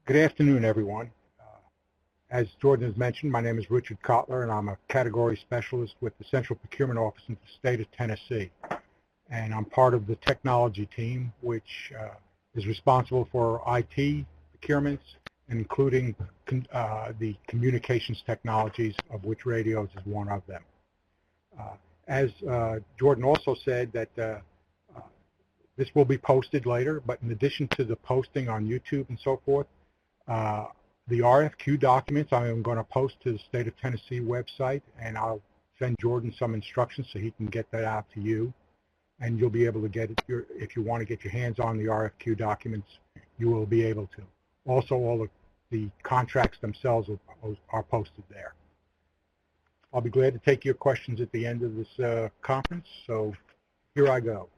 Good afternoon, everyone. As Jordan has mentioned, my name is Richard Kotler, and I'm a category specialist with the Central Procurement Office in the state of Tennessee. And I'm part of the technology team, which is responsible for IT procurements, including the communications technologies, of which radios is one of them. As Jordan also said, that this will be posted later, but in addition to the posting on YouTube and so forth, the RFQ documents I am going to post to the State of Tennessee website, and I'll send Jordan some instructions so he can get that out to you. And you'll be able to get it, if you want to get your hands on the RFQ documents, you will be able to. Also, all of the contracts themselves are posted there. I'll be glad to take your questions at the end of this conference, so here I go.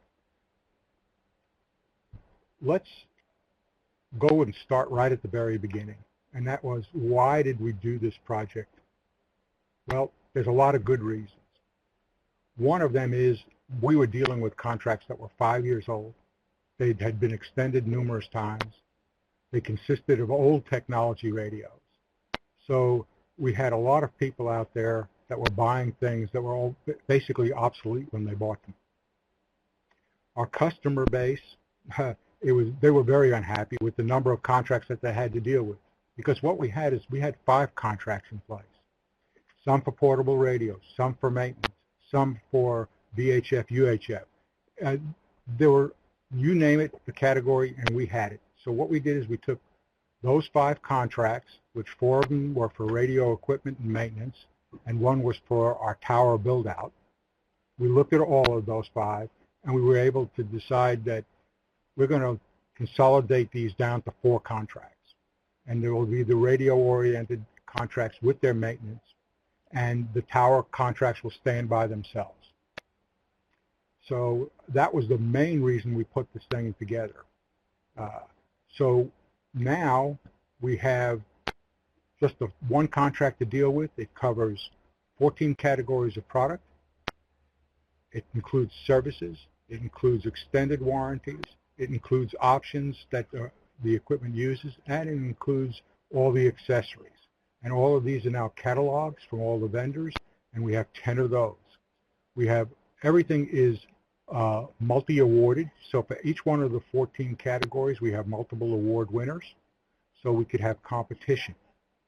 Let's go and start right at the very beginning, and that was, why did we do this project? Well, there's a lot of good reasons. One of them is we were dealing with contracts that were 5 years old. They had been extended numerous times. They consisted of old technology radios. So we had a lot of people out there that were buying things that were all basically obsolete when they bought them. Our customer base, they were very unhappy with the number of contracts that they had to deal with, because what we had is we had 5 contracts in place, some for portable radios, some for maintenance, some for VHF, UHF. There were, you name it, the category, and we had it. So what we did is we took those 5 contracts, which 4 of them were for radio equipment and maintenance, and 1 was for our tower build out. We looked at all of those 5, and we were able to decide that we're going to consolidate these down to 4 contracts. And there will be the radio-oriented contracts with their maintenance, and the tower contracts will stand by themselves. So that was the main reason we put this thing together. So now we have just one contract to deal with. It covers 14 categories of product. It includes services. It includes extended warranties. It includes options that the equipment uses, and it includes all the accessories. And all of these are now catalogs from all the vendors, and we have 10 of those. We have, everything is multi-awarded, so for each one of the 14 categories, we have multiple award winners, so we could have competition.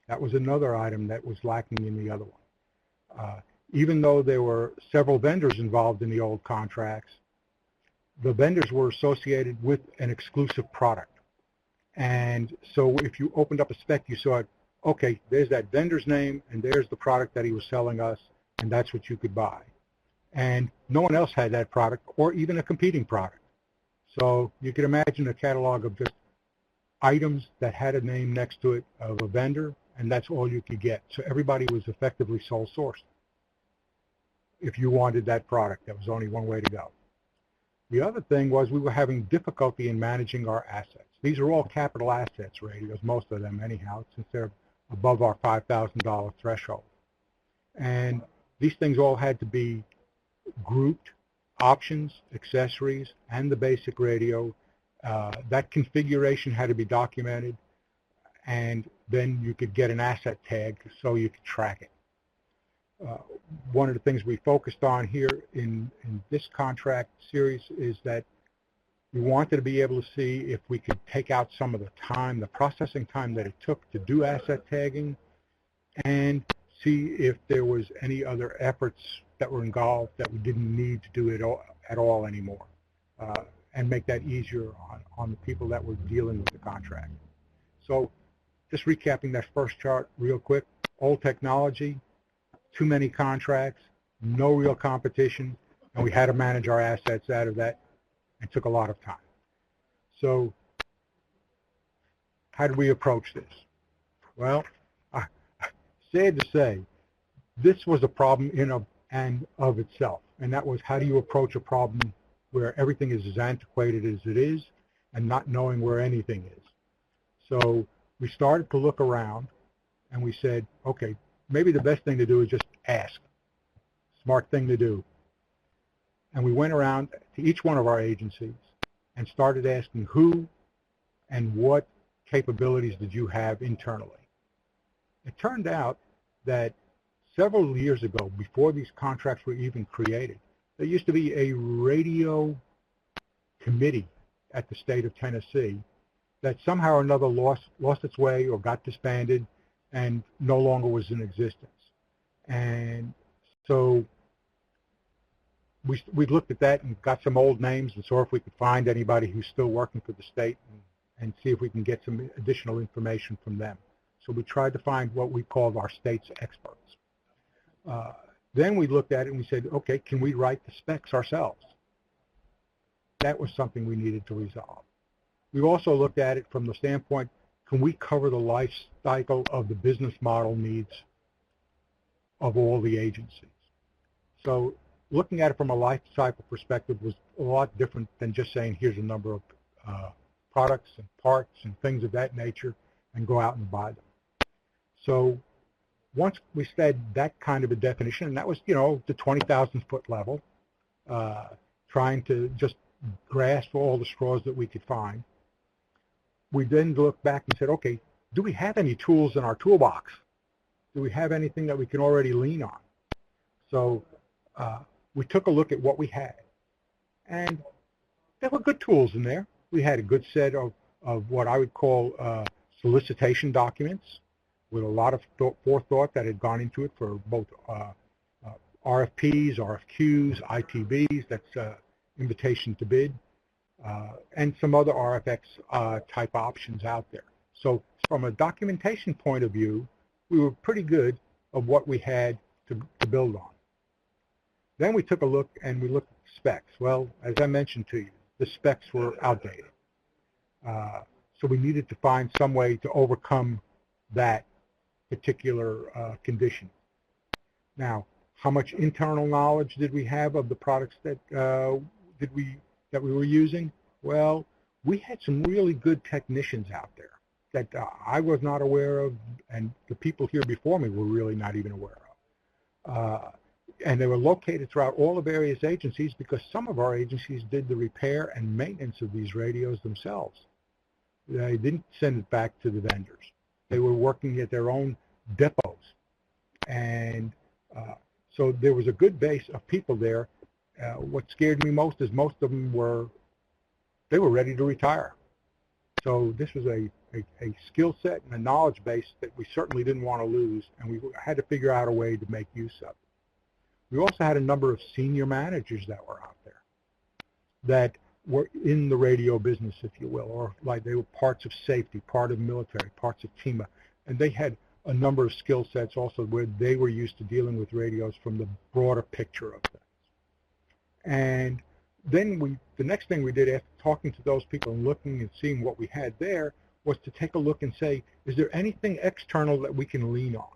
That was another item that was lacking in the other one. Even though there were several vendors involved in the old contracts, the vendors were associated with an exclusive product. And so if you opened up a spec, you saw, okay, there's that vendor's name, and there's the product that he was selling us, and that's what you could buy. And no one else had that product, or even a competing product. So you could imagine a catalog of just items that had a name next to it of a vendor, and that's all you could get. So everybody was effectively sole sourced. If you wanted that product, there was only one way to go. The other thing was we were having difficulty in managing our assets. These are all capital assets radios, most of them anyhow, since they're above our $5,000 threshold. And these things all had to be grouped, options, accessories, and the basic radio. That configuration had to be documented, and then you could get an asset tag so you could track it. One of the things we focused on here in this contract series is that we wanted to be able to see if we could take out some of the time, the processing time that it took to do asset tagging, and see if there was any other efforts that were involved that we didn't need to do it at all anymore, and make that easier on the people that were dealing with the contract. So just recapping that first chart real quick, old technology, too many contracts, no real competition, and we had to manage our assets out of that. It took a lot of time. So how did we approach this? Well, sad to say, this was a problem in and of itself, and that was, how do you approach a problem where everything is as antiquated as it is and not knowing where anything is? So we started to look around, and we said, okay, maybe the best thing to do is just ask. Smart thing to do. And we went around to each one of our agencies and started asking who and what capabilities did you have internally? It turned out that several years ago, before these contracts were even created, there used to be a radio committee at the state of Tennessee that somehow or another lost its way or got disbanded and no longer was in existence. And so we looked at that and got some old names and saw if we could find anybody who's still working for the state and see if we can get some additional information from them. So we tried to find what we called our state's experts. Then we looked at it and we said, okay, can we write the specs ourselves? That was something we needed to resolve. We also looked at it from the standpoint, can we cover the life cycle of the business model needs of all the agencies? So looking at it from a life cycle perspective was a lot different than just saying, here's a number of products and parts and things of that nature, and go out and buy them. So once we said that kind of a definition, and that was, you know, the 20,000 foot level, trying to just grasp all the straws that we could find, we then looked back and said, okay, do we have any tools in our toolbox? Do we have anything that we can already lean on? So we took a look at what we had, and there were good tools in there. We had a good set of what I would call solicitation documents with a lot of forethought that had gone into it for both RFPs, RFQs, ITBs, that's invitation to bid, and some other RFX type options out there. So from a documentation point of view, we were pretty good of what we had to build on. Then we took a look and we looked at specs. Well, as I mentioned to you, the specs were outdated. So we needed to find some way to overcome that particular condition. Now, how much internal knowledge did we have of the products that we were using? Well, we had some really good technicians out there that I was not aware of, and the people here before me were really not even aware of. And they were located throughout all the various agencies, because some of our agencies did the repair and maintenance of these radios themselves. They didn't send it back to the vendors. They were working at their own depots. And so there was a good base of people there. What scared me most is most of them were ready to retire. So this was a skill set and a knowledge base that we certainly didn't want to lose, and we had to figure out a way to make use of it. We also had a number of senior managers that were out there that were in the radio business, if you will, or like they were parts of safety, part of military, parts of TEMA, and they had a number of skill sets also where they were used to dealing with radios from the broader picture of things. And then the next thing we did after talking to those people and looking and seeing what we had there was to take a look and say, is there anything external that we can lean on,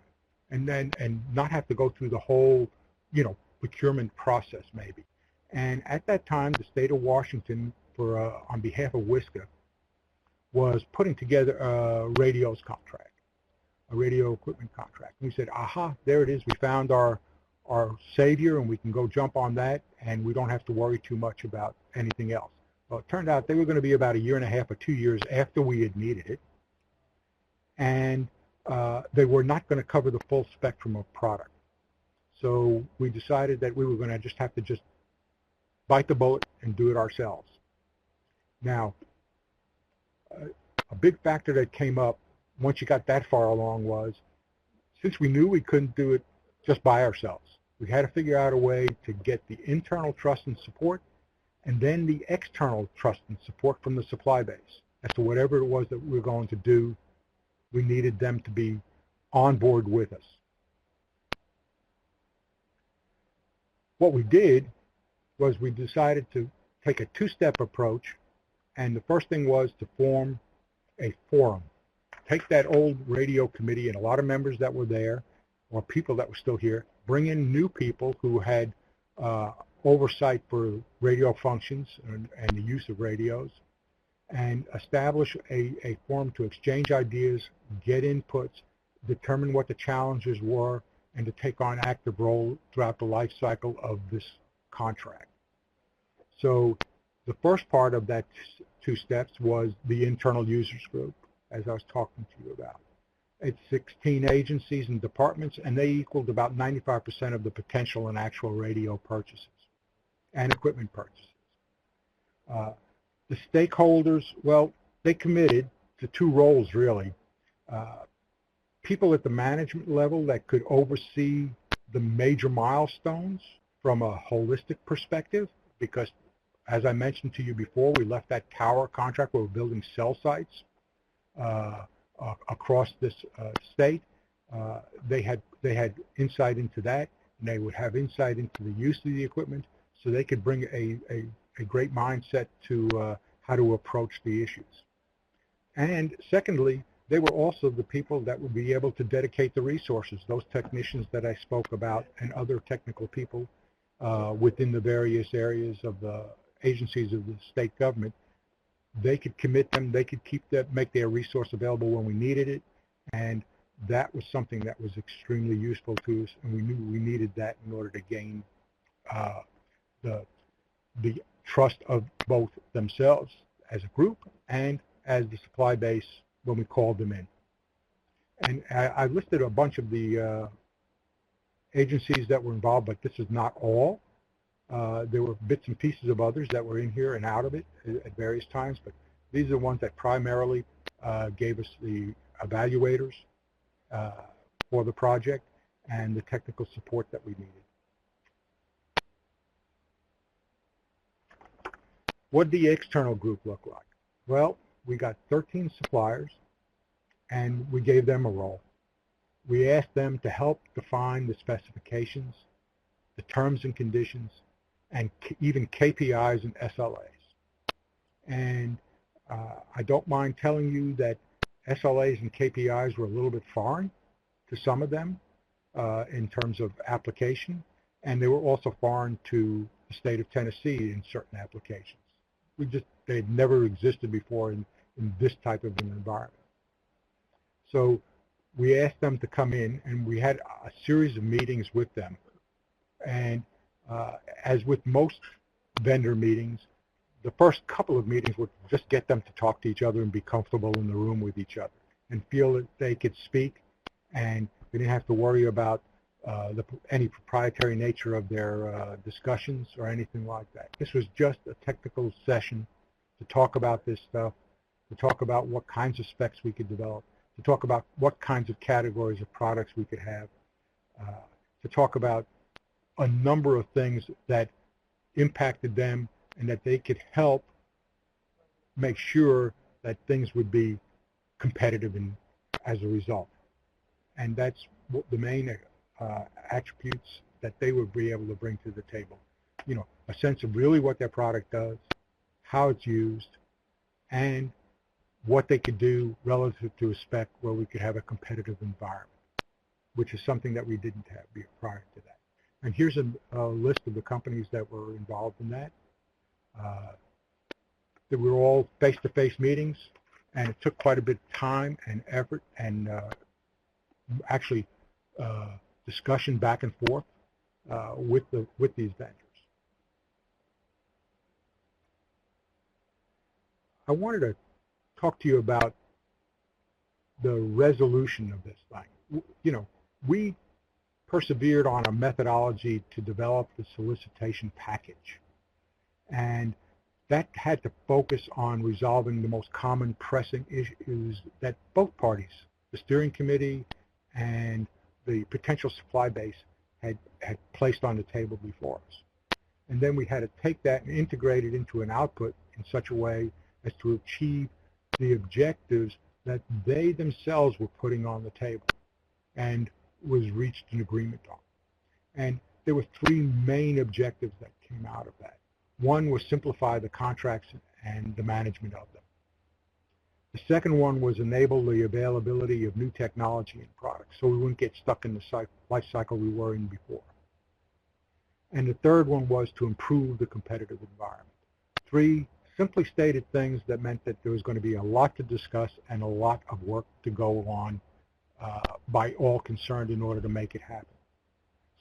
and not have to go through the whole, you know, procurement process maybe. And at that time, the state of Washington, on behalf of WISCA, was putting together a radios contract, a radio equipment contract. And we said, aha, there it is. We found our savior, and we can go jump on that, and we don't have to worry too much about anything else. Well, it turned out they were going to be about 1.5 years or 2 years after we had needed it, and they were not going to cover the full spectrum of product. So we decided that we were going to just have to bite the bullet and do it ourselves. Now, a big factor that came up once you got that far along was, since we knew we couldn't do it just by ourselves, we had to figure out a way to get the internal trust and support, and then the external trust and support from the supply base. As to whatever it was that we were going to do, we needed them to be on board with us. What we did was we decided to take a two-step approach, and the first thing was to form a forum. Take that old radio committee and a lot of members that were there, or people that were still here, bring in new people who had oversight for radio functions and the use of radios, and establish a forum to exchange ideas, get inputs, determine what the challenges were, and to take on active role throughout the life cycle of this contract. So the first part of that 2 steps was the internal users group. as I was talking to you about. It's 16 agencies and departments, and they equaled about 95% of the potential and actual radio purchases and equipment purchases. The stakeholders, well, they committed to two roles, really. People at the management level that could oversee the major milestones from a holistic perspective, because as I mentioned to you before, we left that tower contract where we're building cell sites across this state. They had insight into that, and they would have insight into the use of the equipment, so they could bring a great mindset to how to approach the issues. And secondly, they were also the people that would be able to dedicate the resources, those technicians that I spoke about and other technical people within the various areas of the agencies of the state government. They could commit them, they could keep that, make their resource available when we needed it, and that was something that was extremely useful to us, and we knew we needed that in order to gain the trust of both themselves as a group and as the supply base when we called them in. And I listed a bunch of the agencies that were involved, but this is not all. There were bits and pieces of others that were in here and out of it at various times, but these are the ones that primarily gave us the evaluators for the project and the technical support that we needed. What did the external group look like? Well, we got 13 suppliers, and we gave them a role. We asked them to help define the specifications, the terms and conditions, and even KPIs and SLAs. And I don't mind telling you that SLAs and KPIs were a little bit foreign to some of them in terms of application, and they were also foreign to the state of Tennessee in certain applications. They had never existed before in this type of an environment. So we asked them to come in, and we had a series of meetings with them. And as with most vendor meetings, the first couple of meetings would just get them to talk to each other and be comfortable in the room with each other and feel that they could speak, and they didn't have to worry about any proprietary nature of their discussions or anything like that. This was just a technical session to talk about this stuff, to talk about what kinds of specs we could develop, to talk about what kinds of categories of products we could have, to talk about a number of things that impacted them and that they could help make sure that things would be competitive as a result. And that's what the main attributes that they would be able to bring to the table. You know, a sense of really what their product does, how it's used, and what they could do relative to a spec where we could have a competitive environment, which is something that we didn't have prior to that. And here's a list of the companies that were involved in that. They were all face-to-face meetings, and it took quite a bit of time and effort and actually discussion back and forth with these vendors. I wanted to talk to you about the resolution of this thing. You know, we persevered on a methodology to develop the solicitation package, and that had to focus on resolving the most common pressing issues that both parties, the steering committee and the potential supply base, had placed on the table before us. And then we had to take that and integrate it into an output in such a way as to achieve the objectives that they themselves were putting on the table and was reached an agreement on. And there were three main objectives that came out of that. One was simplify the contracts and the management of them. The second one was enable the availability of new technology and products so we wouldn't get stuck in the life cycle we were in before. And the third one was to improve the competitive environment. Three simply stated things that meant that there was going to be a lot to discuss and a lot of work to go on by all concerned in order to make it happen.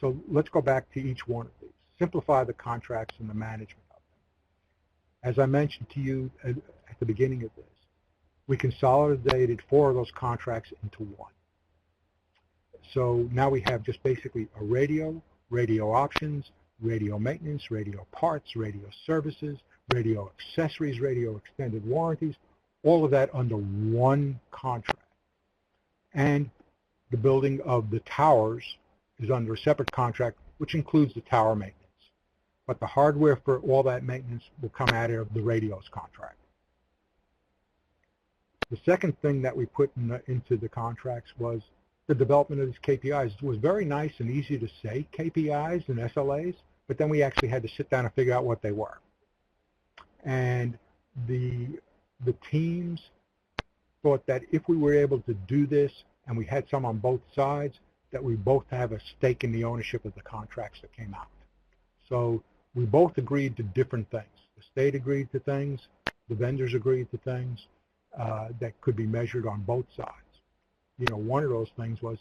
So let's go back to each one of these. Simplify the contracts and the management of them. As I mentioned to you at the beginning of this, We consolidated 4 of those contracts into one. So now we have just basically a radio, radio options, radio maintenance, radio parts, radio services, radio accessories, radio extended warranties, all of that under one contract. And the building of the towers is under a separate contract, which includes the tower maintenance. But the hardware for all that maintenance will come out of the radios contract. The second thing that we put into the contracts was the development of these KPIs. It was very nice and easy to say KPIs and SLAs, but then we actually had to sit down and figure out what they were. And the teams thought that if we were able to do this, and we had some on both sides, that we both have a stake in the ownership of the contracts that came out. So we both agreed to different things. The state agreed to things, the vendors agreed to things that could be measured on both sides. You know, one of those things was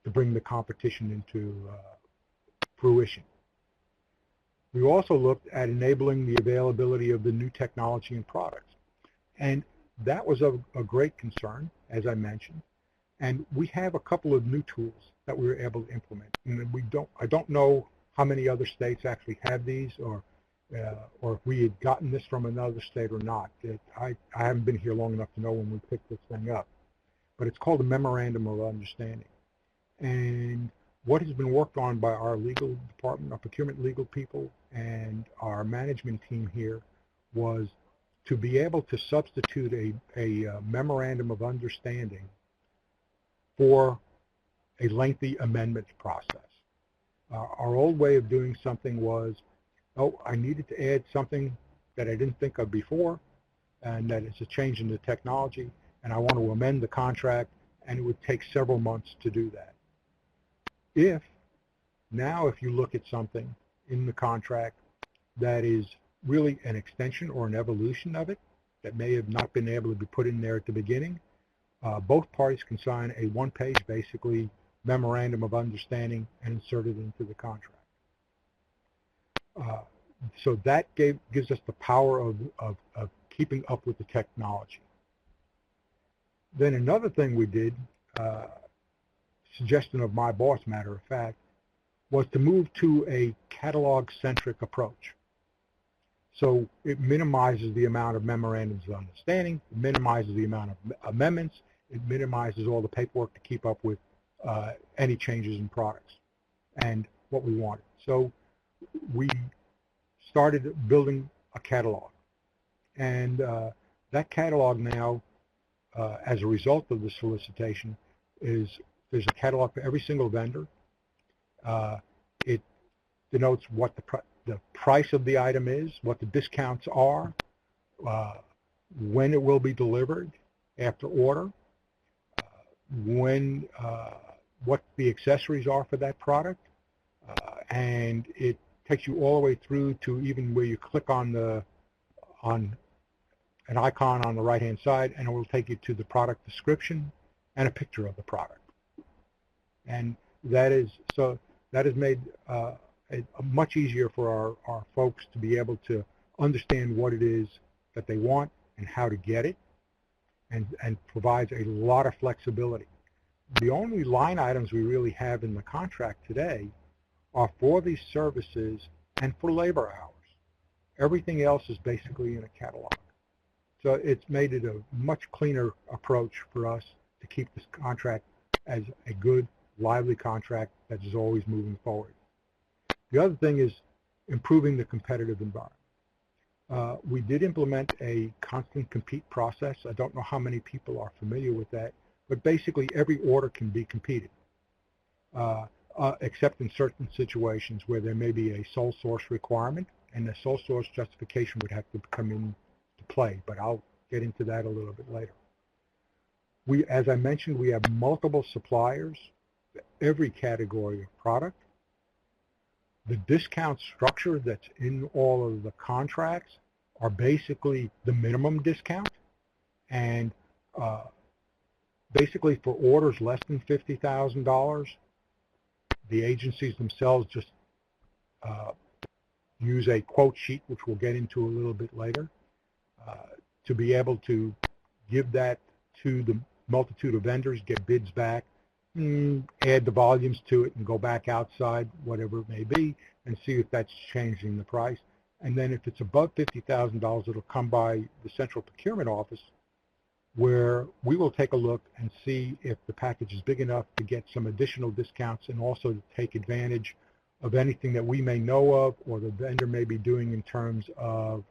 to bring the competition into fruition. We also looked at enabling the availability of the new technology and products. And that was a great concern, as I mentioned. And we have a couple of new tools that we were able to implement. And I don't know how many other states actually have these, or if we had gotten this from another state or not. I haven't been here long enough to know when we picked this thing up. But it's called a Memorandum of Understanding. And what has been worked on by our legal department, our procurement legal people, and our management team here was to be able to substitute a Memorandum of Understanding for a lengthy amendment process. Our old way of doing something was, oh, I needed to add something that I didn't think of before, and that it's a change in the technology, and I want to amend the contract, and it would take several months to do that. If you look at something in the contract that is really an extension or an evolution of it, that may have not been able to be put in there at the beginning, both parties can sign a one-page, basically, memorandum of understanding and insert it into the contract. So that gives us the power of keeping up with the technology. Then another thing we did, suggestion of my boss, matter of fact, was to move to a catalog-centric approach. So it minimizes the amount of memorandums of understanding, it minimizes the amount of amendments, it minimizes all the paperwork to keep up with any changes in products and what we wanted. So we started building a catalog. And that catalog now, as a result of the solicitation, there's a catalog for every single vendor. It denotes what the price of the item is, what the discounts are, when it will be delivered after order, what the accessories are for that product, and it takes you all the way through to even where you click on an icon on the right-hand side, and it will take you to the product description and a picture of the product. And that has made it much easier for our folks to be able to understand what it is that they want and how to get it, and provides a lot of flexibility. The only line items we really have in the contract today are for these services and for labor hours. Everything else is basically in a catalog. So it's made it a much cleaner approach for us to keep this contract as a good, lively contract that is always moving forward. The other thing is improving the competitive environment. We did implement a constant compete process. I don't know how many people are familiar with that, but basically every order can be competed, except in certain situations where there may be a sole source requirement, and the sole source justification would have to come into play, but I'll get into that a little bit later. As I mentioned, we have multiple suppliers for every category of product. The discount structure that's in all of the contracts are basically the minimum discount, and basically for orders less than $50,000, the agencies themselves just use a quote sheet, which we'll get into a little bit later, to be able to give that to the multitude of vendors, get bids back, add the volumes to it and go back outside, whatever it may be, and see if that's changing the price. And then if it's above $50,000, it'll come by the central procurement office, where we will take a look and see if the package is big enough to get some additional discounts and also to take advantage of anything that we may know of or the vendor may be doing in terms of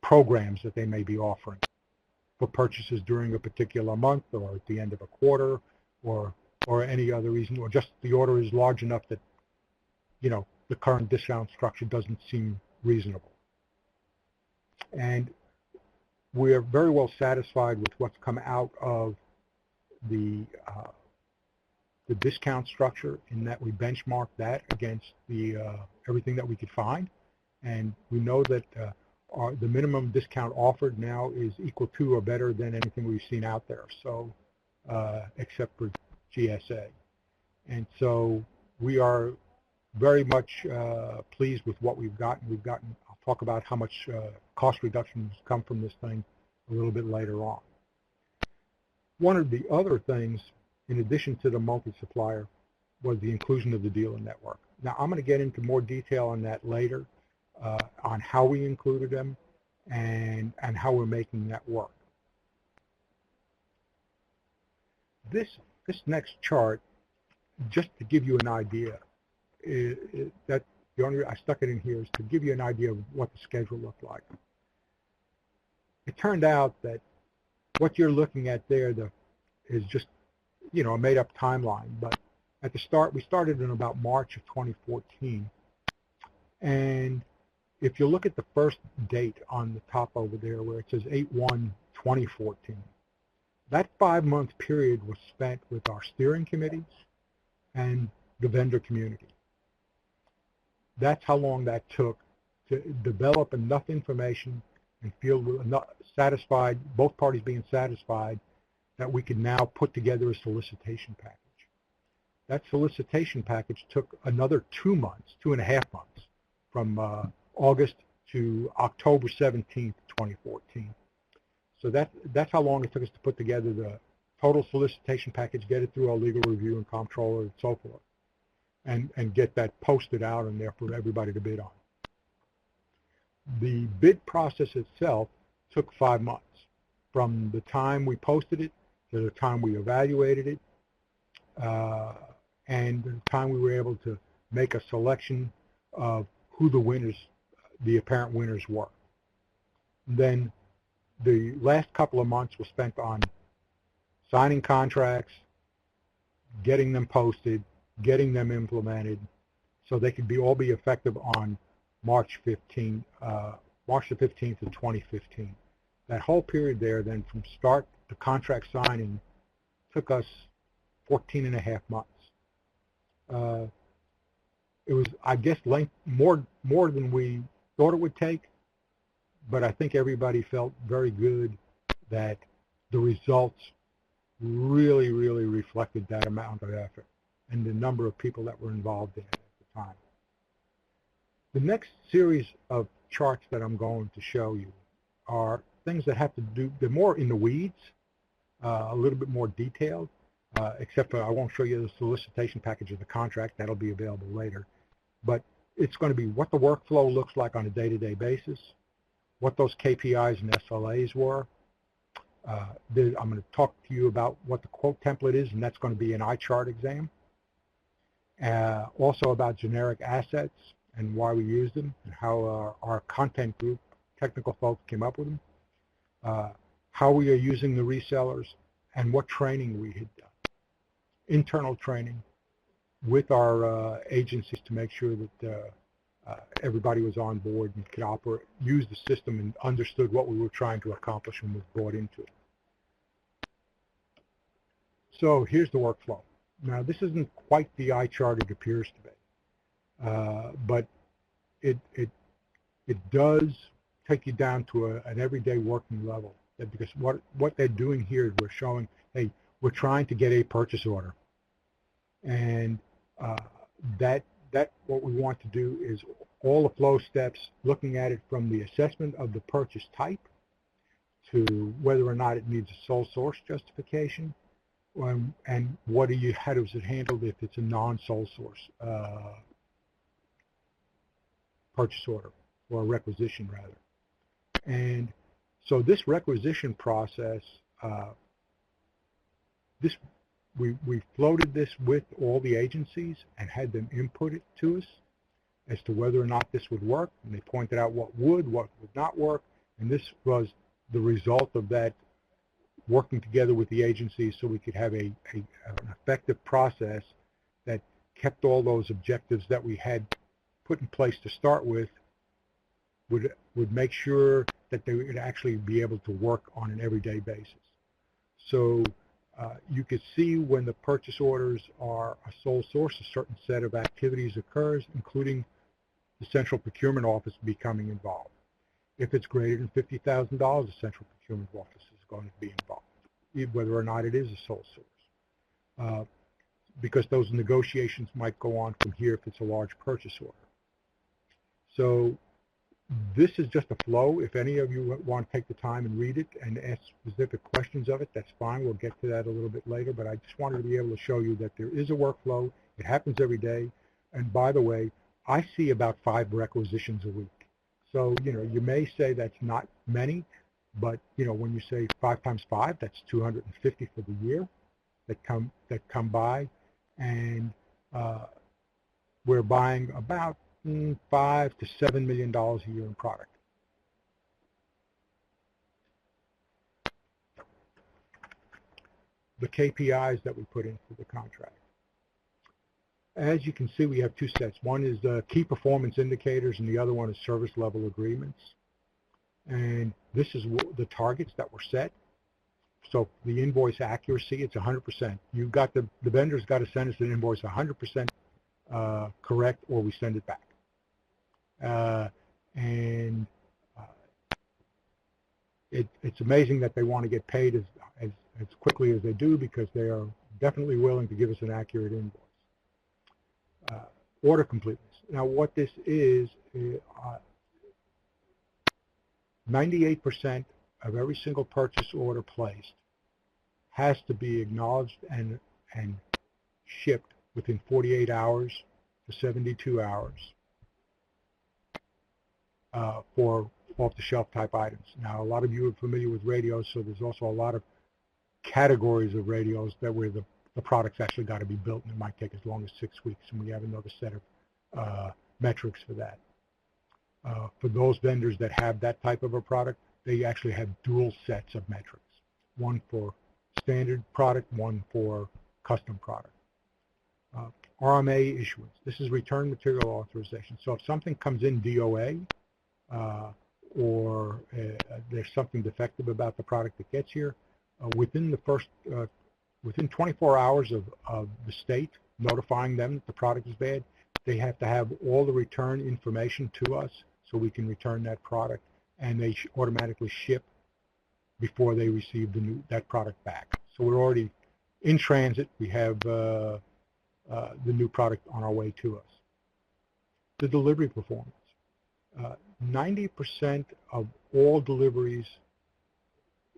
programs that they may be offering for purchases during a particular month or at the end of a quarter or any other reason, or just the order is large enough that, the current discount structure doesn't seem reasonable. And we're very well satisfied with what's come out of the discount structure, in that we benchmark that against the everything that we could find, and we know that the minimum discount offered now is equal to or better than anything we've seen out there. So, except for GSA, and so we are very much pleased with what we've gotten. I'll talk about how much cost reductions come from this thing a little bit later on. One of the other things, in addition to the multi-supplier, was the inclusion of the dealer network. Now, I'm going to get into more detail on that later, on how we included them and how we're making that work. This next chart, just to give you an idea, that the only reason I stuck it in here is to give you an idea of what the schedule looked like. It turned out that what you're looking at there is just, a made-up timeline. But at the start, we started in about March of 2014. And if you look at the first date on the top over there where it says 8/1/2014, that 5-month period was spent with our steering committees and the vendor community. That's how long that took to develop enough information and feel satisfied, both parties being satisfied, that we could now put together a solicitation package. That solicitation package took another 2.5 months, from August to October 17th, 2014. So that's how long it took us to put together the total solicitation package, get it through our legal review and comptroller and so forth, and get that posted out and there for everybody to bid on. The bid process itself took 5 months, from the time we posted it to the time we evaluated it, and the time we were able to make a selection of who the apparent winners were. Then the last couple of months were spent on signing contracts, getting them posted, getting them implemented, so they could all be effective on March the 15th of 2015. That whole period there, then from start to contract signing, took us 14.5 months. It was, I guess, more than we thought it would take, but I think everybody felt very good that the results really, really reflected that amount of effort and the number of people that were involved in it at the time. The next series of charts that I'm going to show you are things that have to do, they're more in the weeds, a little bit more detailed, except for I won't show you the solicitation package of the contract. That'll be available later. But it's going to be what the workflow looks like on a day-to-day basis, what those KPIs and SLAs were. I'm going to talk to you about what the quote template is, and that's going to be an iChart exam. Also about generic assets and why we use them, and how our content group, technical folks, came up with them. How we are using the resellers, and what training we had done. Internal training with our agencies to make sure that everybody was on board and could use the system and understood what we were trying to accomplish and was brought into it. So here's the workflow. Now, this isn't quite the iChart it appears to be, but it does take you down to an everyday working level. Because what they're doing here is we're showing, hey, we're trying to get a purchase order, and that what we want to do is all the flow steps, looking at it from the assessment of the purchase type to whether or not it needs a sole source justification, and how does it handle if it's a non-sole source purchase order, or a requisition rather. And so this requisition process, we floated this with all the agencies and had them input it to us as to whether or not this would work, and they pointed out what would not work, and this was the result of that working together with the agencies so we could have an effective process that kept all those objectives that we had put in place to start with, would make sure that they would actually be able to work on an everyday basis. So you could see when the purchase orders are a sole source, a certain set of activities occurs, including the Central Procurement Office becoming involved. If it's greater than $50,000, the Central Procurement Office is going to be involved, whether or not it is a sole source, because those negotiations might go on from here if it's a large purchase order. So this is just a flow. If any of you want to take the time and read it and ask specific questions of it, that's fine. We'll get to that a little bit later, but I just wanted to be able to show you that there is a workflow. It happens every day. And by the way, I see about 5 requisitions a week. So, you may say that's not many, but, when you say 5 times 5, that's 250 for the year that come by. And we're buying about $5 to $7 million a year in product. The KPIs that we put into the contract. As you can see, we have 2 sets. One is the key performance indicators, and the other one is service level agreements. And this is the targets that were set. So the invoice accuracy, it's 100%. You've got the vendor's got to send us an invoice 100% correct, or we send it back. It's amazing that they want to get paid as quickly as they do, because they are definitely willing to give us an accurate invoice. Order completeness. Now what this is, 98% of every single purchase order placed has to be acknowledged and shipped within 48 hours to 72 hours for off-the-shelf type items. Now, a lot of you are familiar with radios, so there's also a lot of categories of radios where the product's actually got to be built, and it might take as long as 6 weeks, and we have another set of metrics for that. For those vendors that have that type of a product, they actually have dual sets of metrics, one for standard product, one for custom product. RMA issuance. This is return material authorization. So if something comes in DOA, or there's something defective about the product that gets here, within 24 hours of the state notifying them that the product is bad, they have to have all the return information to us so we can return that product, and they automatically ship before they receive that product back. So we're already in transit. We have the new product on our way to us. The delivery performance. 90% of all deliveries,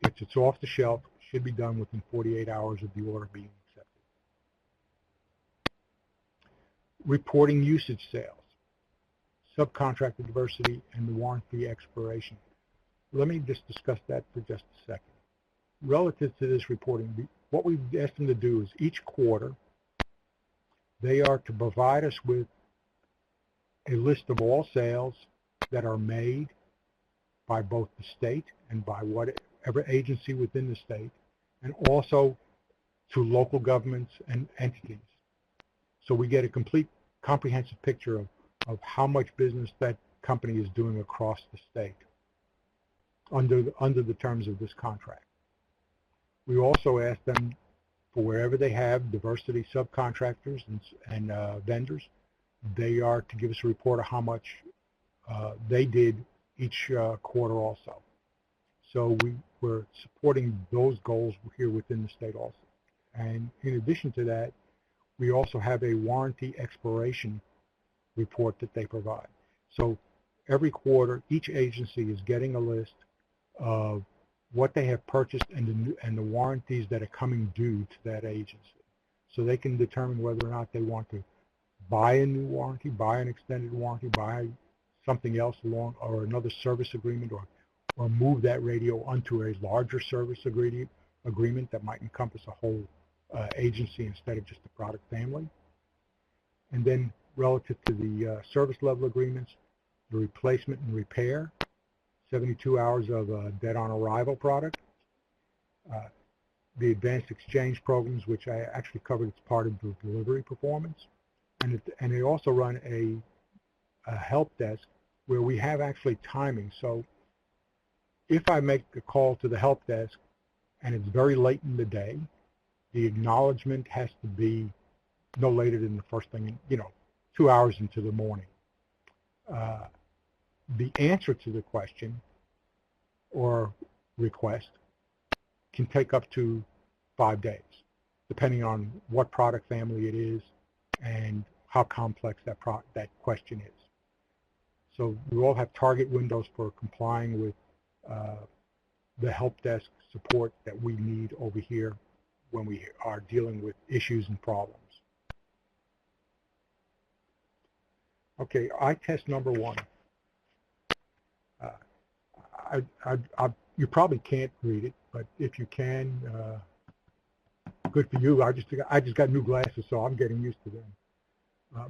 if it's off the shelf, should be done within 48 hours of the order being accepted. Reporting usage sales, subcontractor diversity, and the warranty expiration. Let me just discuss that for just a second. Relative to this reporting, what we've asked them to do is each quarter, they are to provide us with a list of all sales that are made by both the state and by whatever agency within the state, and also to local governments and entities. So we get a complete, comprehensive picture of how much business that company is doing across the state under the terms of this contract. We also ask them, for wherever they have diversity subcontractors and vendors, they are to give us a report of how much they did each quarter also. So we're supporting those goals here within the state also. And in addition to that, we also have a warranty expiration report that they provide. So every quarter, each agency is getting a list of what they have purchased and the warranties that are coming due to that agency. So they can determine whether or not they want to buy a new warranty, buy an extended warranty, buy something else along, or another service agreement, or move that radio onto a larger service agreement that might encompass a whole agency instead of just the product family. And then relative to the service level agreements, the replacement and repair, 72 hours of dead on arrival product, the advanced exchange programs, which I actually covered as part of the delivery performance. And they also run a help desk where we have actually timing. So if I make a call to the help desk and it's very late in the day, the acknowledgement has to be no later than the first thing, 2 hours into the morning. The answer to the question or request can take up to 5 days, depending on what product family it is and how complex that question is. So we all have target windows for complying with the help desk support that we need over here when we are dealing with issues and problems. Okay, eye test number one. You probably can't read it, but if you can, good for you. I just got new glasses, so I'm getting used to them.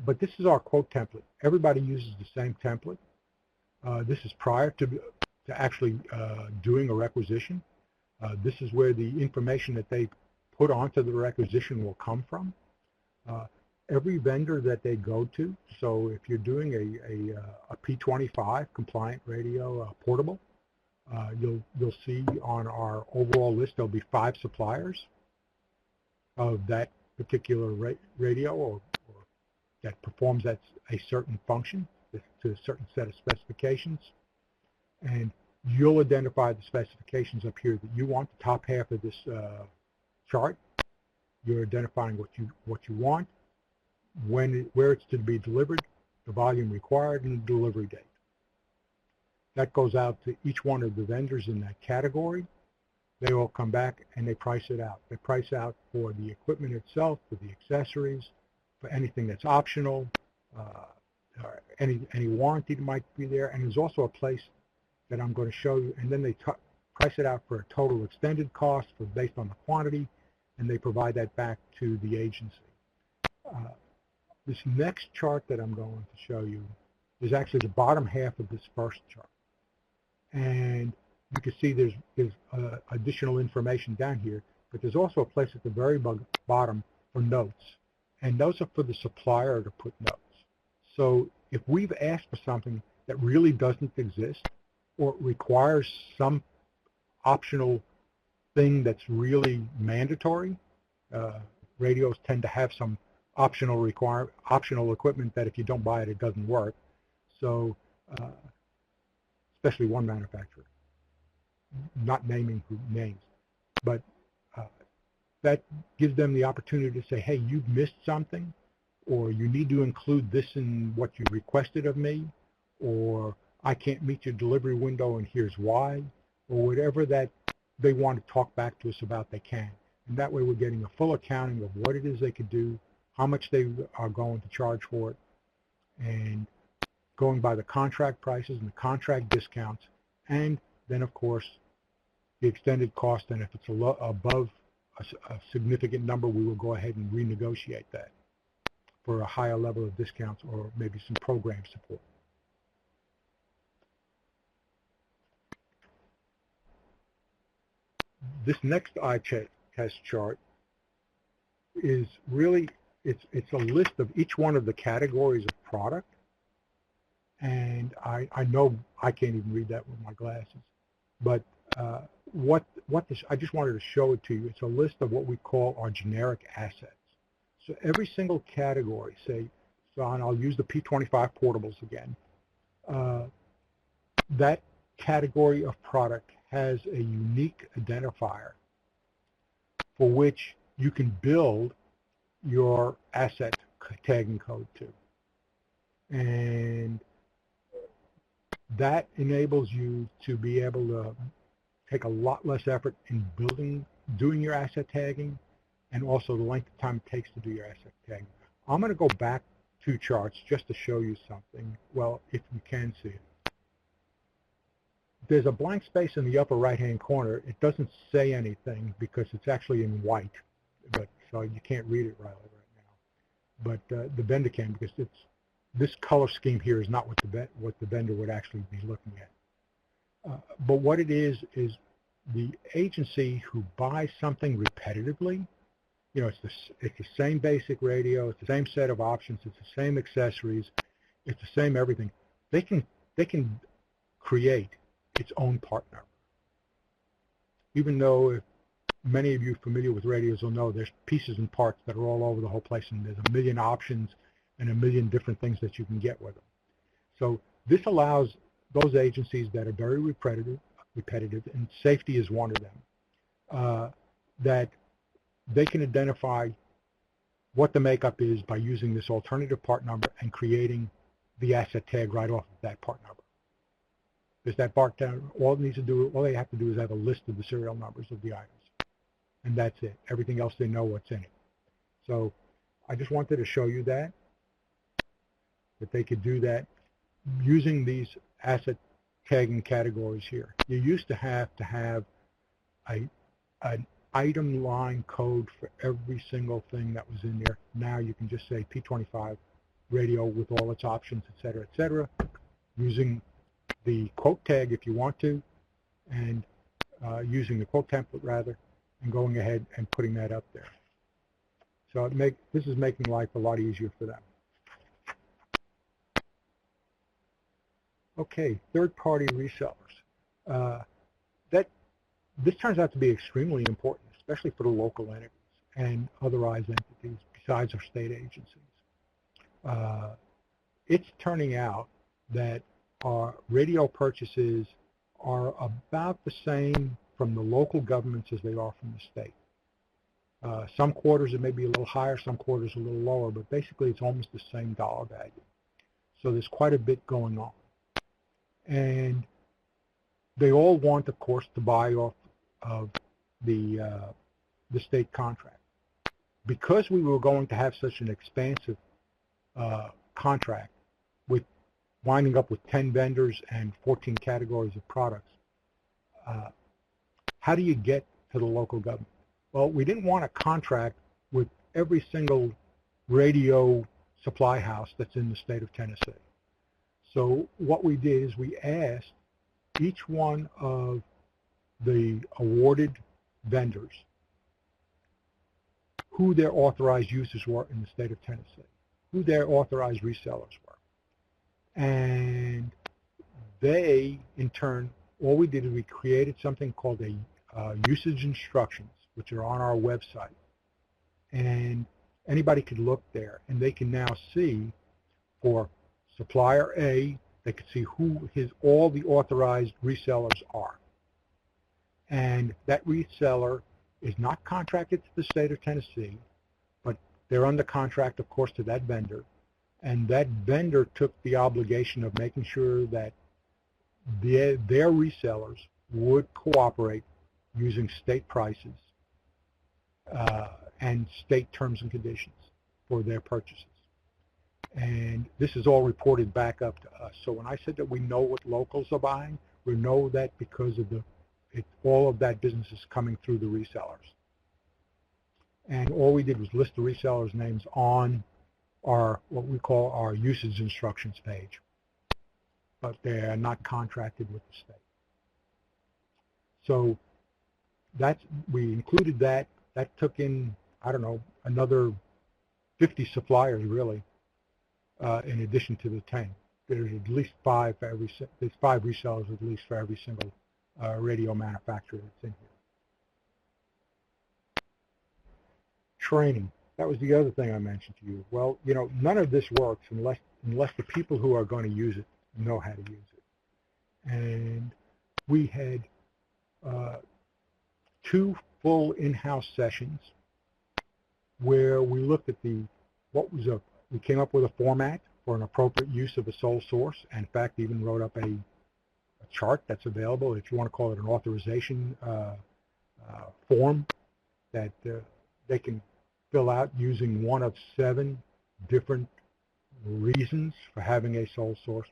But this is our quote template. Everybody uses the same template. This is prior to actually doing a requisition. This is where the information that they put onto the requisition will come from. Every vendor that they go to, so if you're doing a P25 compliant radio portable, you'll see on our overall list there'll be 5 suppliers of that particular radio or that performs a certain function to a certain set of specifications. And you'll identify the specifications up here that you want, the top half of this chart. You're identifying what you want, where it's to be delivered, the volume required, and the delivery date. That goes out to each one of the vendors in that category. They all come back and they price it out. They price out for the equipment itself, for the accessories, for anything that's optional, any warranty that might be there. And there's also a place that I'm going to show you. And then they price it out for a total extended cost based on the quantity, and they provide that back to the agency. This next chart that I'm going to show you is actually the bottom half of this first chart. And you can see there's additional information down here, but there's also a place at the very bottom for notes. And those are for the supplier to put notes. So if we've asked for something that really doesn't exist or requires some optional thing that's really mandatory, radios tend to have some optional equipment that if you don't buy it, it doesn't work. So especially one manufacturer, not naming who names, but that gives them the opportunity to say, hey, you've missed something, or you need to include this in what you requested of me, or I can't meet your delivery window and here's why, or whatever that they want to talk back to us about, they can. And that way we're getting a full accounting of what it is they could do, how much they are going to charge for it, and going by the contract prices and the contract discounts, and then of course the extended cost. And if it's above a significant number, we will go ahead and renegotiate that for a higher level of discounts or maybe some program support. This next eye test chart is really, it's a list of each one of the categories of product. And I know I can't even read that with my glasses, but I just wanted to show it to you. It's a list of what we call our generic assets. So every single category, and I'll use the P25 portables again, that category of product has a unique identifier for which you can build your asset tagging code to. And that enables you to be able to take a lot less effort in doing your asset tagging, and also the length of time it takes to do your asset tagging. I'm going to go back 2 charts just to show you something. Well, if you can see it. There's a blank space in the upper right-hand corner. It doesn't say anything because it's actually in white, but so you can't read it right now. But the vendor can, because this color scheme here is not what the vendor would actually be looking at. But what it is the agency who buys something repetitively. It's the same basic radio, it's the same set of options, it's the same accessories, it's the same everything. They can create its own part number. Even though, if many of you familiar with radios will know, there's pieces and parts that are all over the whole place, and there's a million options and a million different things that you can get with them. So this allows those agencies that are very repetitive, and safety is one of them, that they can identify what the makeup is by using this alternative part number and creating the asset tag right off of that part number. Because that part number, all they have to do is have a list of the serial numbers of the items, and that's it. Everything else, they know what's in it. So I just wanted to show you that they could do that using these asset tagging categories here. You used to have an item line code for every single thing that was in there. Now you can just say P25 radio with all its options, et cetera, using the quote tag if you want to, and using the quote template rather, and going ahead and putting that up there. So this is making life a lot easier for them. Okay, third-party resellers. This turns out to be extremely important, especially for the local entities and authorized entities besides our state agencies. It's turning out that our radio purchases are about the same from the local governments as they are from the state. Some quarters it may be a little higher, some quarters a little lower, but basically it's almost the same dollar value. So there's quite a bit going on. And they all want, of course, to buy off of the state contract. Because we were going to have such an expansive contract, with winding up with 10 vendors and 14 categories of products, how do you get to the local government? Well, we didn't want a contract with every single radio supply house that's in the state of Tennessee. So what we did is we asked each one of the awarded vendors who their authorized users were in the state of Tennessee, who their authorized resellers were. And they, in turn, all we did is we created something called a usage instructions, which are on our website. And anybody could look there, and they can now see for supplier A, they could see who all the authorized resellers are. And that reseller is not contracted to the state of Tennessee, but they're under contract, of course, to that vendor. And that vendor took the obligation of making sure that their resellers would cooperate using state prices and state terms and conditions for their purchases. And this is all reported back up to us. So when I said that we know what locals are buying, we know that because of all of that business is coming through the resellers. And all we did was list the resellers' names on our, what we call our usage instructions page. But they are not contracted with the state. So we included that. That took in, I don't know, another 50 suppliers really, in addition to the 10. There's at least 5 for there's 5 resellers at least for every single radio manufacturer that's in here. Training. That was the other thing I mentioned to you. Well, none of this works unless the people who are going to use it know how to use it. And we had 2 full in-house sessions where we looked at we came up with a format for an appropriate use of a sole source, and in fact even wrote up chart that's available, if you want to call it an authorization form that they can fill out using one of 7 different reasons for having a sole source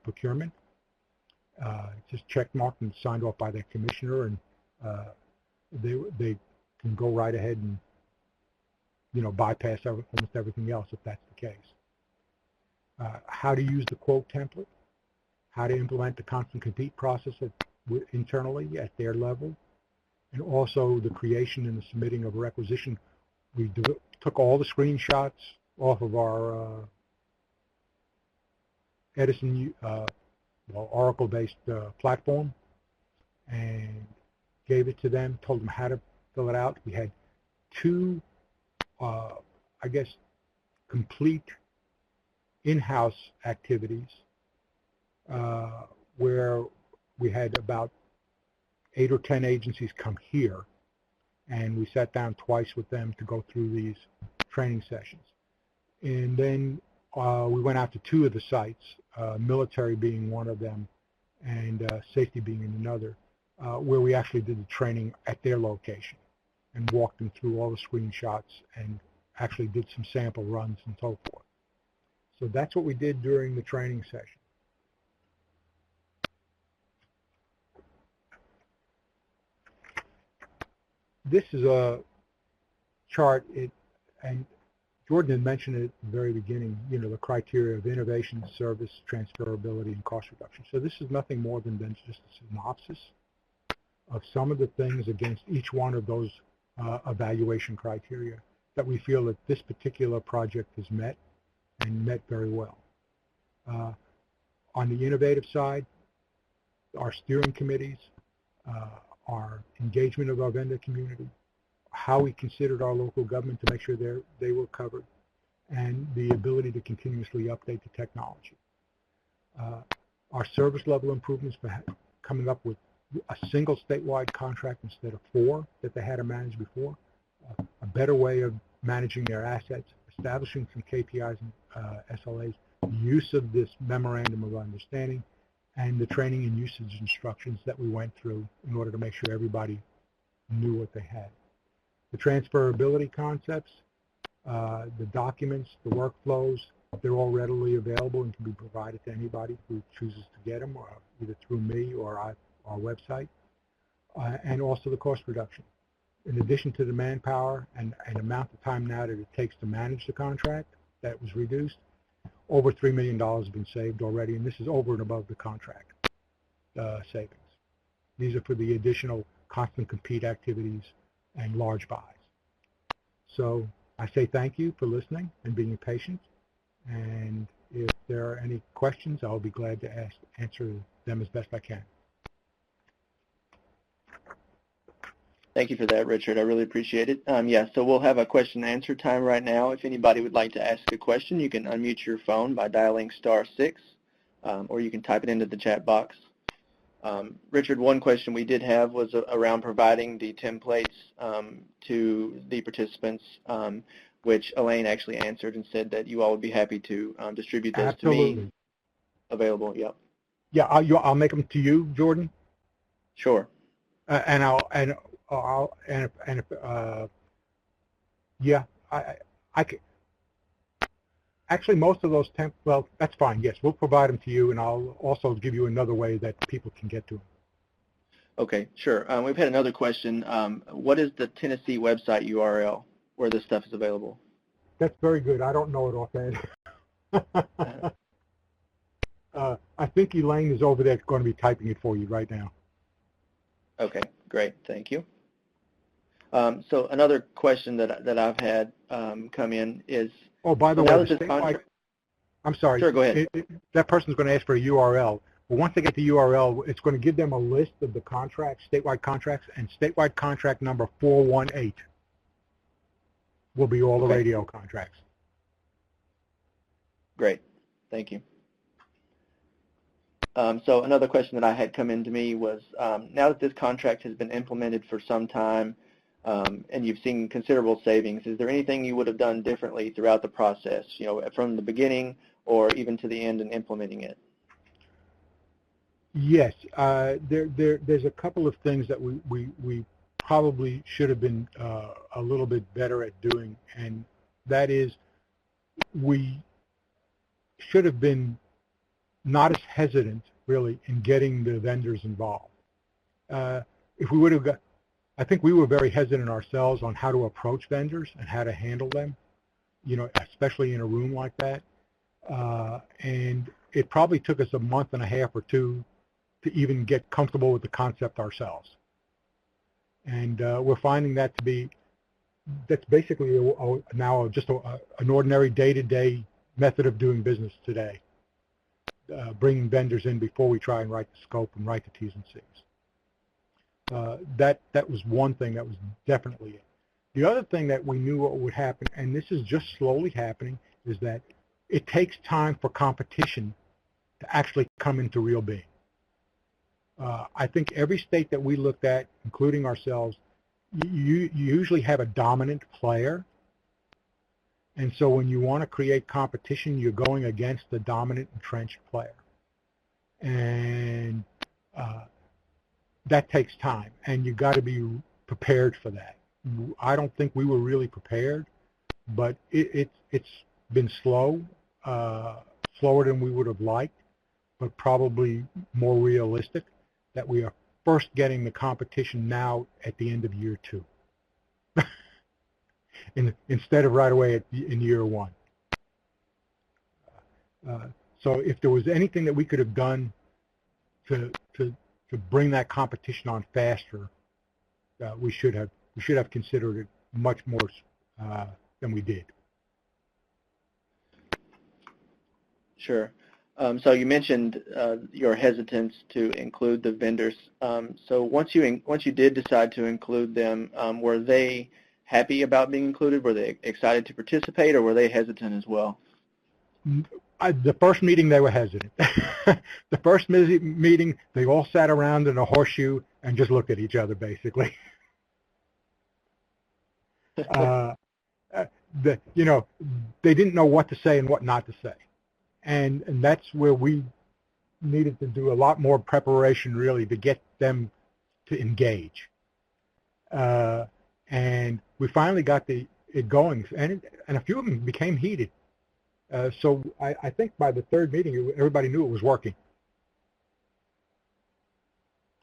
procurement. Just checkmarked and signed off by their commissioner, and they can go right ahead and bypass almost everything else if that's the case. How to use the quote template, how to implement the constant compete process internally at their level, and also the creation and the submitting of a requisition. We took all the screenshots off of our Edison Oracle-based platform and gave it to them, told them how to fill it out. We had 2, complete in-house activities where we had about 8 or 10 agencies come here, and we sat down twice with them to go through these training sessions. And then we went out to 2 of the sites, military being one of them and safety being another, where we actually did the training at their location and walked them through all the screenshots and actually did some sample runs and so forth. So that's what we did during the training session. This is a chart, and Jordan had mentioned it at the very beginning, the criteria of innovation, service, transferability, and cost reduction. So this is nothing more than just a synopsis of some of the things against each one of those evaluation criteria that we feel that this particular project has met, and met very well. On the innovative side, our steering committees, our engagement of our vendor community, how we considered our local government to make sure they were covered, and the ability to continuously update the technology. Our service level improvements for coming up with a single statewide contract instead of 4 that they had to manage before, a better way of managing their assets, establishing some KPIs and SLAs, use of this memorandum of understanding, and the training and usage instructions that we went through in order to make sure everybody knew what they had. The transferability concepts, the documents, the workflows, they're all readily available and can be provided to anybody who chooses to get them, or either through me or our website, and also the cost reduction. In addition to the manpower and amount of time now that it takes to manage the contract, that was reduced, over $3 million has been saved already, and this is over and above the contract savings. These are for the additional constant compete activities and large buys. So I say thank you for listening and being patient, and if there are any questions, I'll be glad to answer them as best I can. Thank you for that, Richard. I really appreciate it. Yeah, so we'll have a question and answer time right now. If anybody would like to ask a question, you can unmute your phone by dialing *6, or you can type it into the chat box. Richard, one question we did have was around providing the templates to the participants, which Elaine actually answered and said that you all would be happy to distribute those Absolutely. to me. Available, yep. Yeah, I'll make them to you, Jordan. Sure. I can, actually most of those well, that's fine. Yes, we'll provide them to you, and I'll also give you another way that people can get to them. Okay, sure. We've had another question. What is the Tennessee website URL where this stuff is available? That's very good. I don't know it offhand. I think Elaine is over there going to be typing it for you right now. Okay, great. Thank you. So another question that I've had come in is, oh, by the way, I'm sorry. Sure, go ahead. That person's going to ask for a URL. But once they get the URL, it's going to give them a list of the contracts, statewide contracts, and statewide contract number 418 will be all the radio contracts. Great. Thank you. So another question that I had come in to me was, now that this contract has been implemented for some time, and you've seen considerable savings, is there anything you would have done differently throughout the process, from the beginning or even to the end in implementing it? Yes, there's a couple of things that we probably should have been a little bit better at doing, and that is we should have been not as hesitant, really, in getting the vendors involved. If we would have got, I think we were very hesitant ourselves on how to approach vendors and how to handle them, especially in a room like that. And it probably took us a month and a half or two to even get comfortable with the concept ourselves. And we're finding that that's basically now just an ordinary day-to-day method of doing business today, bringing vendors in before we try and write the scope and write the T's and C's. That was one thing that was definitely it. The other thing that we knew what would happen, and this is just slowly happening, is that it takes time for competition to actually come into real being. I think every state that we looked at, including ourselves, you usually have a dominant player. And so when you want to create competition, you're going against the dominant entrenched player. And that takes time, and you've got to be prepared for that. I don't think we were really prepared, but it's been slow, slower than we would have liked, but probably more realistic that we are first getting the competition now at the end of year 2, instead of right away in year 1. So if there was anything that we could have done to bring that competition on faster, we should have considered it much more than we did. Sure. So you mentioned your hesitance to include the vendors. So once you did decide to include them, were they happy about being included? Were they excited to participate, or were they hesitant as well? The first meeting, they were hesitant. The first meeting, they all sat around in a horseshoe and just looked at each other, basically. They didn't know what to say and what not to say. And that's where we needed to do a lot more preparation, really, to get them to engage. And we finally got it going, and a few of them became heated. So I think by the third meeting, everybody knew it was working.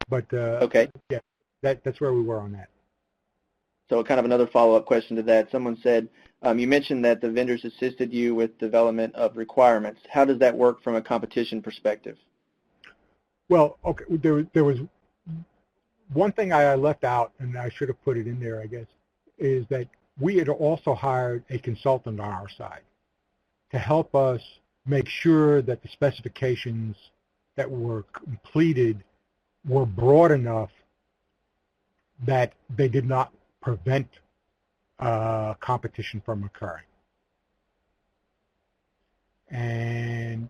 But okay, yeah, that's where we were on that. So kind of another follow-up question to that. Someone said, you mentioned that the vendors assisted you with development of requirements. How does that work from a competition perspective? Well, okay, there was one thing I left out, and I should have put it in there, I guess, is that we had also hired a consultant on our side to help us make sure that the specifications that were completed were broad enough that they did not prevent competition from occurring. And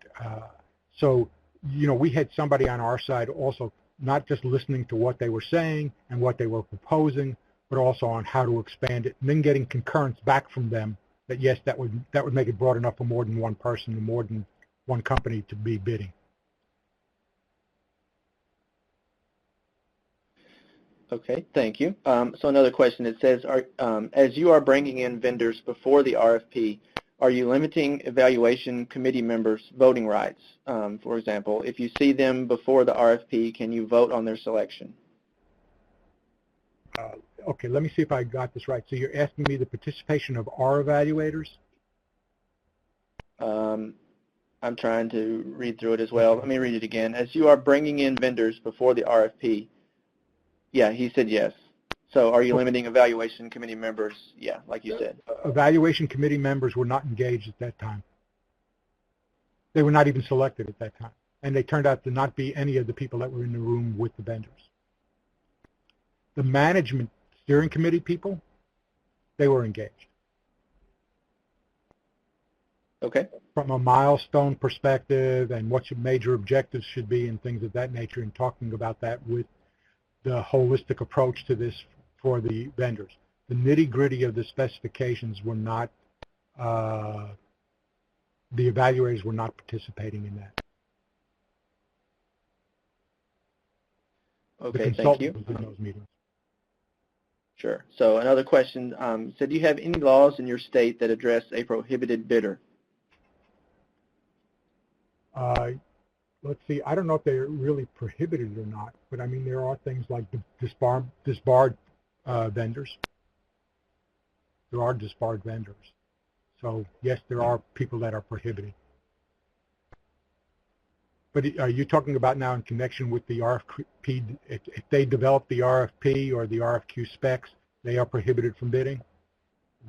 so, we had somebody on our side also not just listening to what they were saying and what they were proposing, but also on how to expand it, and then getting concurrence back from them that yes, that would make it broad enough for more than one person and more than one company to be bidding. Okay, thank you. So another question, it says, as you are bringing in vendors before the RFP, are you limiting evaluation committee members' voting rights? For example, if you see them before the RFP, can you vote on their selection? Okay, let me see if I got this right. So you're asking me the participation of our evaluators? I'm trying to read through it as well. Let me read it again. As you are bringing in vendors before the RFP, yeah, he said yes. So are you limiting evaluation committee members? Yeah, like you said. Evaluation committee members were not engaged at that time. They were not even selected at that time. And they turned out to not be any of the people that were in the room with the vendors. The management steering committee people, they were engaged. Okay. From a milestone perspective and what your major objectives should be and things of that nature, and talking about that with the holistic approach to this for the vendors. The nitty-gritty of the specifications were not, the evaluators were not participating in that. The Okay, thank consultant you. was in those meetings. Sure. So another question, said, do you have any laws in your state that address a prohibited bidder? Let's see, I don't know if they're really prohibited or not, but I mean, there are things like disbarred vendors. There are disbarred vendors. So yes, there are people that are prohibited. But are you talking about now in connection with the RFP? If they develop the RFP or the RFQ specs, they are prohibited from bidding?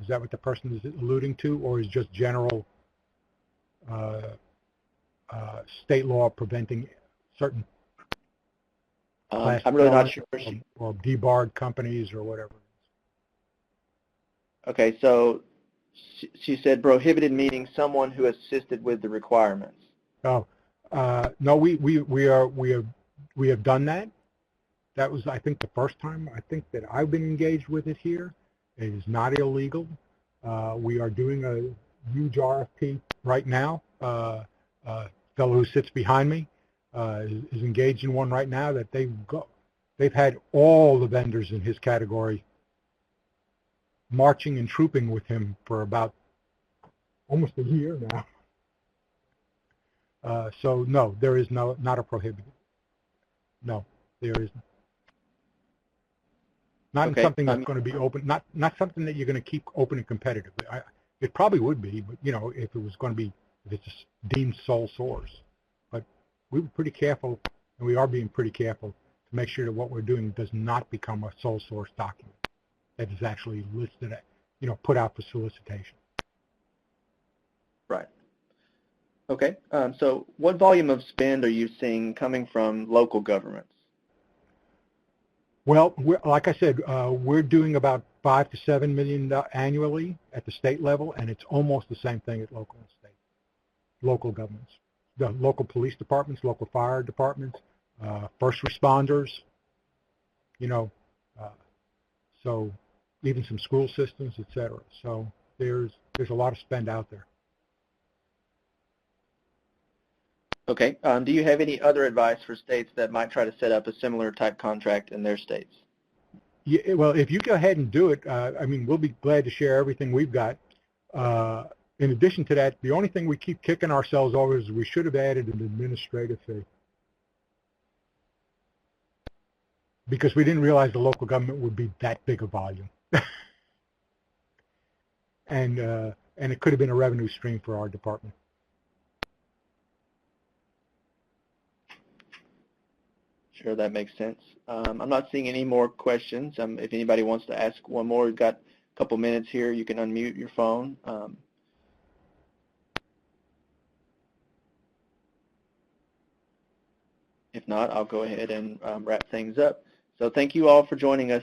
Is that what the person is alluding to, or is just general state law preventing certain class I'm really not sure. or debarred companies or whatever? Okay, so she said prohibited meaning someone who assisted with the requirements. Oh, no, we have done that. That was, I think, the first time I think that I've been engaged with it here. It is not illegal. We are doing a huge RFP right now. A fellow who sits behind me is engaged in one right now that they've had all the vendors in his category marching and trooping with him for about almost a year now. So no, there is not a prohibited. No, there isn't. Not Okay. something that's going to be open. Not something that you're going to keep open and competitive. It probably would be, but if it was going to be, if it's deemed sole source. But we were pretty careful, and we are being pretty careful to make sure that what we're doing does not become a sole source document that is actually listed, put out for solicitation. Right. Okay. So what volume of spend are you seeing coming from local governments? Well, like I said, we're doing about $5 to $7 million annually at the state level, and it's almost the same thing at local and state, local governments, the local police departments, local fire departments, first responders, so even some school systems, et cetera. So there's a lot of spend out there. Okay. Do you have any other advice for states that might try to set up a similar type contract in their states? Yeah, well, if you go ahead and do it, we'll be glad to share everything we've got. In addition to that, the only thing we keep kicking ourselves over is we should have added an administrative fee because we didn't realize the local government would be that big a volume. And it could have been a revenue stream for our department. Sure, that makes sense. I'm not seeing any more questions. If anybody wants to ask one more, we've got a couple minutes here. You can unmute your phone. If not, I'll go ahead and wrap things up. So thank you all for joining us